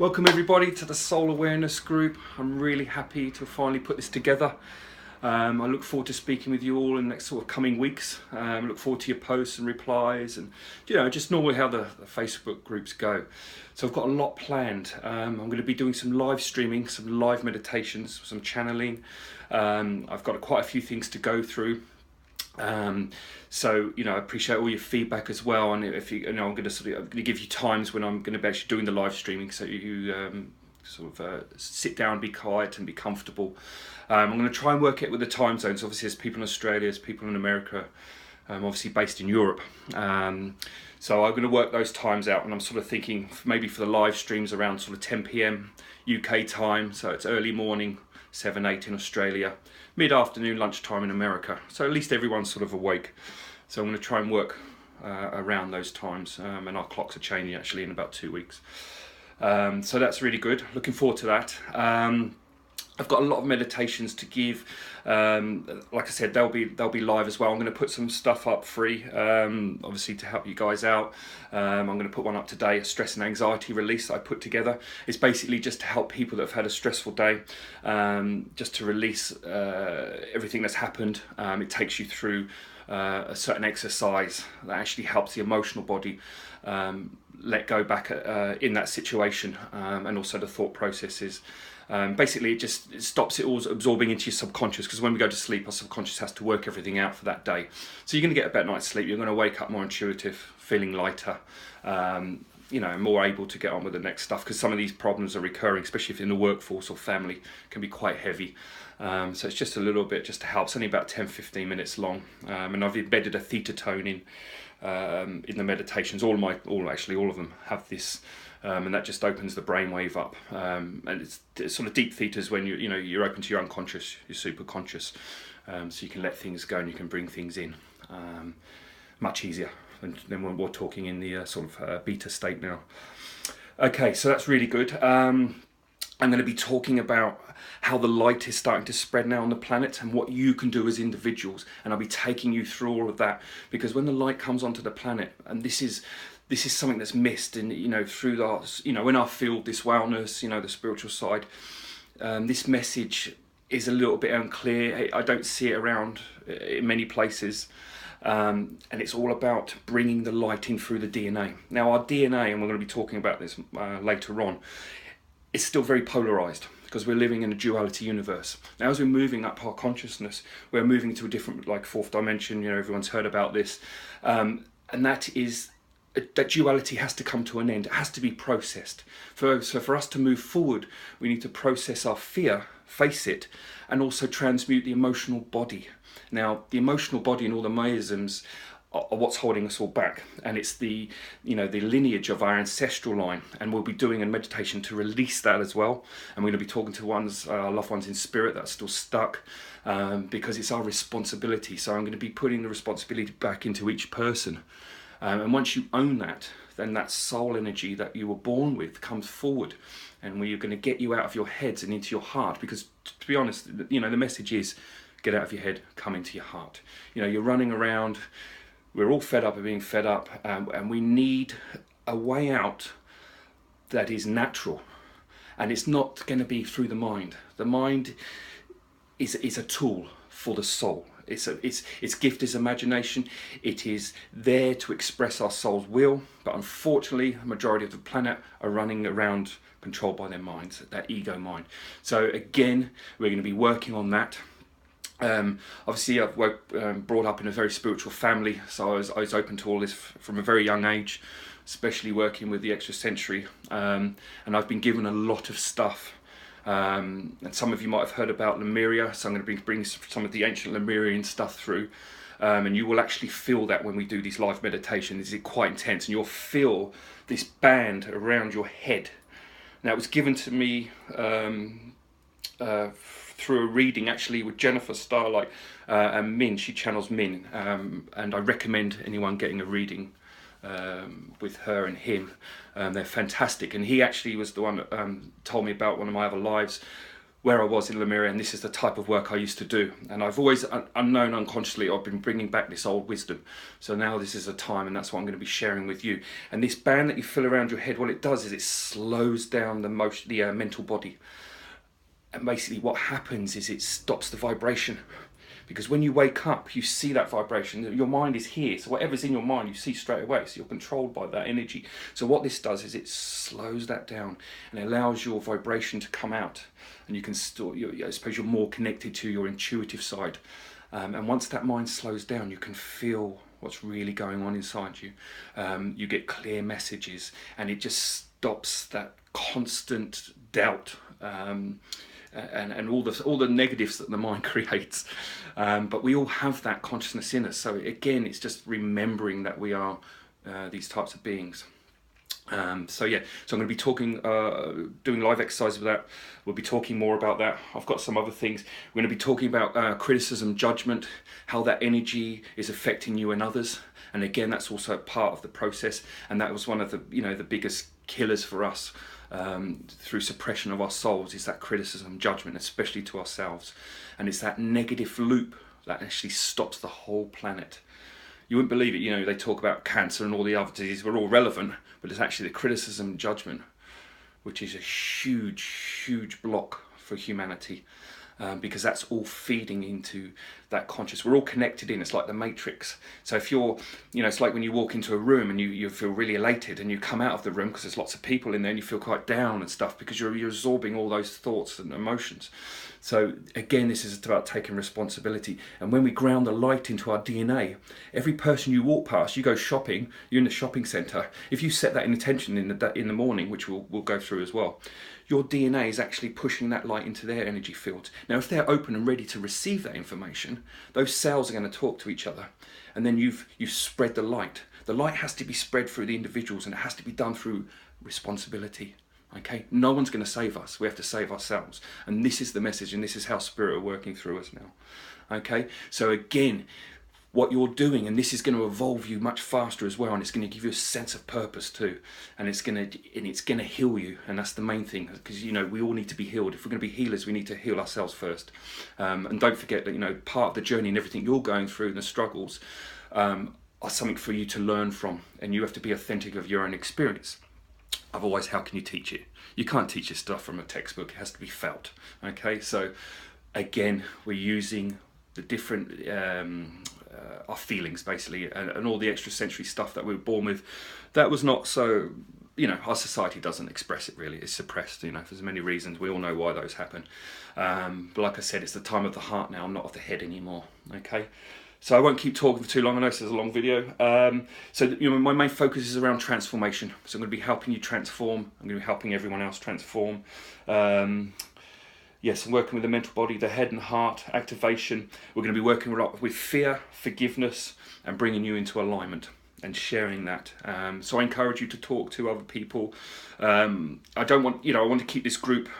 Welcome everybody to the Soul Awareness Group. I'm really happy to finally put this together. I look forward to speaking with you all in the next sort of coming weeks. Look forward to your posts and replies and just normally how the Facebook groups go. So I've got a lot planned. I'm going to be doing some live streaming, some live meditations, some channeling. I've got quite a few things to go through. So I appreciate all your feedback as well, and if I'm going to give you times when I'm going to be actually doing the live streaming, so you sit down, be quiet, and be comfortable. I'm going to try and work it with the time zones. Obviously, there's people in Australia, there's people in America, obviously based in Europe. So I'm going to work those times out, and I'm sort of thinking maybe for the live streams around sort of 10 p.m. UK time, so it's early morning, 7, 8 in Australia, mid-afternoon, lunchtime in America. So at least everyone's sort of awake. So I'm going to try and work around those times, and our clocks are changing actually in about 2 weeks. So that's really good. Looking forward to that. I've got a lot of meditations to give. Like I said, they'll be live as well. I'm going to put some stuff up free, obviously to help you guys out. I'm going to put one up today, a stress and anxiety release that I put together. It's basically just to help people that have had a stressful day, just to release everything that's happened. It takes you through a certain exercise that actually helps the emotional body let go back in that situation, and also the thought processes. Basically, it stops it all absorbing into your subconscious, because when we go to sleep, our subconscious has to work everything out for that day. So you're going to get a better night's sleep. You're going to wake up more intuitive, feeling lighter, more able to get on with the next stuff, because some of these problems are recurring, especially if in the workforce or family, can be quite heavy. So it's just a little bit just to help. It's only about 10-15 minutes long, and I've embedded a theta tone in the meditations. All of them have this. And that just opens the brainwave up, and it's sort of deep thetas when you're open to your unconscious, your super conscious, so you can let things go and you can bring things in much easier than when we're talking in the sort of beta state now. Okay, so that's really good. I'm going to be talking about how the light is starting to spread now on the planet and what you can do as individuals, and I'll be taking you through all of that, because when the light comes onto the planet, and this is something that's missed in through our in our field, this wellness, the spiritual side, this message is a little bit unclear. I don't see it around in many places, and it's all about bringing the light in through the DNA. Now our DNA, and we're going to be talking about this later on, is still very polarized, because we're living in a duality universe. Now as we're moving up our consciousness, we're moving to a different, like, fourth dimension. Everyone's heard about this, and that duality has to come to an end. It has to be processed. So for us to move forward, we need to process our fear, face it, and also transmute the emotional body. Now, the emotional body and all the miasms are what's holding us all back, and it's the lineage of our ancestral line, and we'll be doing a meditation to release that as well. And we're going to be talking to our loved ones in spirit that are still stuck, because it's our responsibility. So I'm going to be putting the responsibility back into each person. And once you own that, then that soul energy that you were born with comes forward, and we're going to get you out of your heads and into your heart. Because to be honest, the message is, get out of your head, come into your heart. You're running around, we're all fed up of being fed up, and we need a way out that is natural. And it's not going to be through the mind. The mind is a tool for the soul. Its gift is imagination. It is there to express our soul's will, but unfortunately, the majority of the planet are running around controlled by their minds, that ego mind. So again, we're going to be working on that. Obviously, I've brought up in a very spiritual family, so I was open to all this from a very young age, especially working with the extrasensory, and I've been given a lot of stuff. And some of you might have heard about Lemuria, so I'm going to bring some of the ancient Lemurian stuff through, and you will actually feel that when we do these live meditations. It's quite intense, and you'll feel this band around your head. Now, it was given to me through a reading actually with Jennifer Starlight and Min. She channels Min, and I recommend anyone getting a reading with her and him. They're fantastic, and he actually was the one that told me about one of my other lives where I was in Lemuria, and this is the type of work I used to do. And I've always, unknown, unconsciously, I've been bringing back this old wisdom. So now this is a time, and that's what I'm going to be sharing with you. And this band that you feel around your head, what it does is it slows down the mental body. And basically what happens is it stops the vibration. Because when you wake up, you see that vibration. Your mind is here. So whatever's in your mind, you see straight away. So you're controlled by that energy. So what this does is it slows that down and allows your vibration to come out. And you can still, I suppose you're more connected to your intuitive side. And once that mind slows down, you can feel what's really going on inside you. You get clear messages, and it just stops that constant doubt. And all the negatives that the mind creates, but we all have that consciousness in us. So again, it's just remembering that we are these types of beings. So I'm going to be talking, doing live exercises with that. We'll be talking more about that. I've got some other things. We're going to be talking about criticism, judgment, how that energy is affecting you and others. And again, that's also part of the process. And that was one of the the biggest killers for us. Through suppression of our souls, is that criticism, judgment, especially to ourselves. And it's that negative loop that actually stops the whole planet. You wouldn't believe it, they talk about cancer and all the other diseases were all relevant, but it's actually the criticism, judgment, which is a huge, huge block for humanity. Because that's all feeding into that conscious. We're all connected in. It's like the Matrix. So if you're, it's like when you walk into a room and you feel really elated, and you come out of the room because there's lots of people in there, and you feel quite down and stuff because you're absorbing all those thoughts and emotions. So again, this is about taking responsibility. And when we ground the light into our DNA, every person you walk past, you go shopping, you're in the shopping centre. If you set that intention in the morning, which we'll go through as well, your DNA is actually pushing that light into their energy field. Now, if they're open and ready to receive that information, those cells are going to talk to each other. And then you've spread the light. The light has to be spread through the individuals, and it has to be done through responsibility. Okay? No one's going to save us. We have to save ourselves. And this is the message, and this is how Spirit are working through us now. Okay? So again, what you're doing, and this is going to evolve you much faster as well, and it's going to give you a sense of purpose too, and it's going to heal you, and that's the main thing, because we all need to be healed. If we're going to be healers, we need to heal ourselves first. And don't forget that part of the journey and everything you're going through and the struggles are something for you to learn from, and you have to be authentic of your own experience. Otherwise, how can you teach it? You can't teach this stuff from a textbook. It has to be felt. Okay, so again, we're using the different our feelings basically, and all the extrasensory stuff that we were born with. That was not so, our society doesn't express it really. It's suppressed, for so many reasons. We all know why those happen. But like I said, it's the time of the heart now, not of the head anymore. Okay. So I won't keep talking for too long. I know this is a long video. My main focus is around transformation. So I'm going to be helping you transform. I'm going to be helping everyone else transform. Yes, I'm working with the mental body, the head and heart, activation. We're going to be working a lot with fear, forgiveness, and bringing you into alignment and sharing that. So I encourage you to talk to other people. I want to keep this group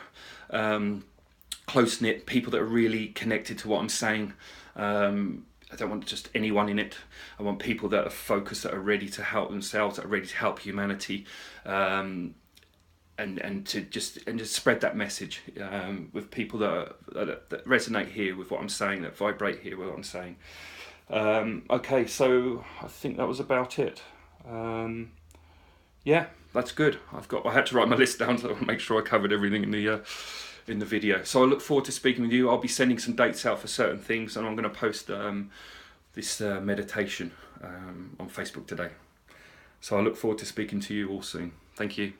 close-knit, people that are really connected to what I'm saying. I don't want just anyone in it. I want people that are focused, that are ready to help themselves, that are ready to help humanity. And to just spread that message with people that resonate here with what I'm saying, that vibrate here with what I'm saying. Okay, so I think that was about it. Yeah, that's good. I had to write my list down to make sure I covered everything in the video. So I look forward to speaking with you. I'll be sending some dates out for certain things, and I'm going to post this meditation on Facebook today. So I look forward to speaking to you all soon. Thank you.